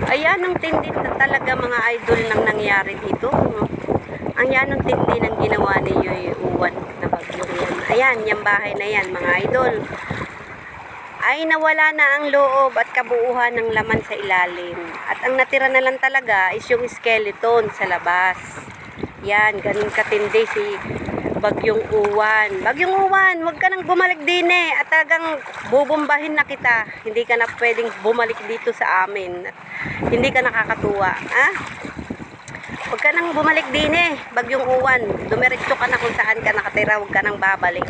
Ayan ang tindi na talaga mga idol nang nangyari dito. Ang yan ang tindi ng ginawa ni Yoy Uwan na bagyong yan. Ayan, yung bahay na yan mga idol. Ay nawala na ang loob at kabuuhan ng laman sa ilalim. At ang natira na lang talaga is yung skeleton sa labas. Yan, ganun katindi si Bagyong Uwan. Bagyong Uwan, huwag ka nang bumalik din eh. At tagang bubumbahin na kita. Hindi ka na pwedeng bumalik dito sa amin. At hindi ka nakakatuwa. Ha? Huwag ka nang bumalik din eh. Bagyong Uwan. Dumiretso ka na kung saan ka nakatira. Huwag ka nang babalik.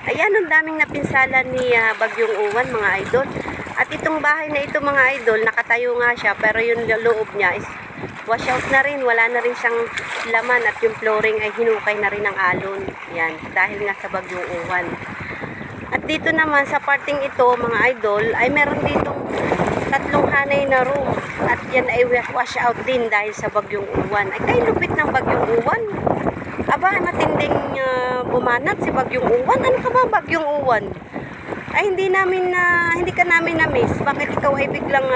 Ayan, ang daming napinsala ni Bagyong Uwan mga idol. At itong bahay na ito mga idol, nakatayo nga siya. Pero yung loob niya is wash out na rin. Wala na rin siyang laman at yung flooring ay hinukay na rin ng alon. Yan, dahil nga sa Bagyong Uwan. At dito naman sa parting ito mga idol, ay meron ditong 3 hanay na room. At yan ay wash out din dahil sa Bagyong Uwan. Ay kay lupit ng Bagyong Uwan. Aba, matinding bumanat si Bagyong Uwan. Ano ka ba Bagyong Uwan? Ay hindi ka namin na-miss. Bakit ikaw ay biglang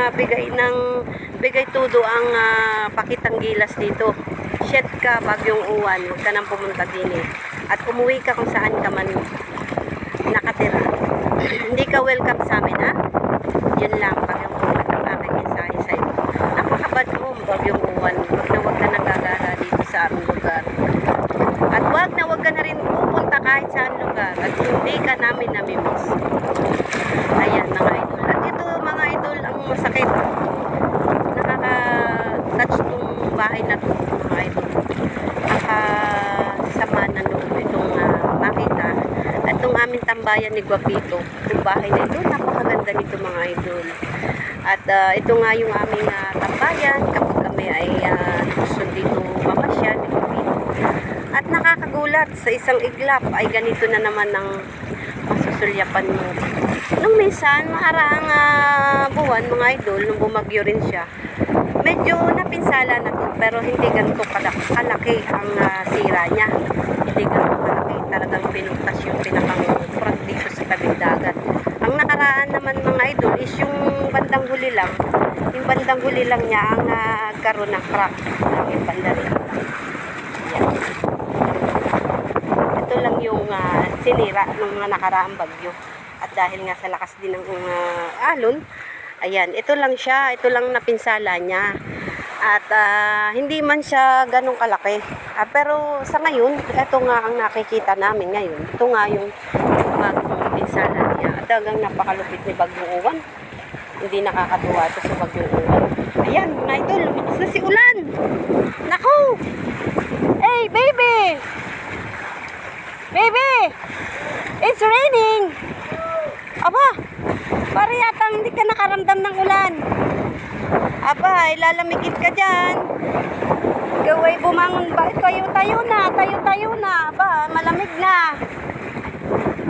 bigay todo ang pakitang gilas dito? Shit ka Bagyong Uwan, huwag ka nang pumunta din eh. At umuwi ka kung saan ka man nakatira. Hindi ka welcome sa amin ha? Yun lang Bagyong Uwan ang aking mensahe sa'yo. Napakabad mo Bagyong Uwan, huwag ka nang gagara dito sa aming lugar. At wag ka na rin pupunta kahit saan lugar at hindi ka namin namimiss. Ayan mga idol. At ito mga idol ang masakit. Nakaka-touch tong bahay na to mga idol. Nakasama na loob itong makita. At itong aming tambayan ni Guapito. Itong bahay na ito, napakaganda nito mga idol. At ito nga yung aming tambayan kapag kami ay gusto dito mamasya ni Guapito. At nakakagulat sa isang iglap ay ganito na naman ang masusulyapan mo. Nung minsan, maaraang buwan mga idol, nung bumagyo rin siya, medyo napinsala na to pero hindi ganito kalaki ang sira niya. Hindi ganito kalaki, talagang pinuntas yung pinakang dito sa tabing dagat. Ang nakaraan naman mga idol is yung bandang huli lang. Yung bandang huli lang niya ang karoon ng crack ng yung banda rin. Yan. Ito lang yung sinira ng mga nakaraang bagyo. At dahil nga sa lakas din ng alon, ayan, ito lang siya, ito lang napinsala niya. At hindi man siya ganong kalaki. Pero sa ngayon, ito nga ang nakikita namin ngayon. Ito nga yung bagong pinsala niya. At hanggang napakalupit ni Bagyong Uwan. Hindi nakakatuwa ito sa Bagyong Uwan. Ayan, mga idol, lumakas na si ulan. Naku! Hey, baby! Baby! It's raining! Aba, pare yata hindi ka nakaramdam ng ulan. Aba, ilalamigit ka dyan. Ikaw ay bumangon ba? Tayo na. Aba, malamig na.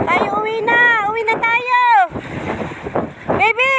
Tayo, uwi na tayo. Baby!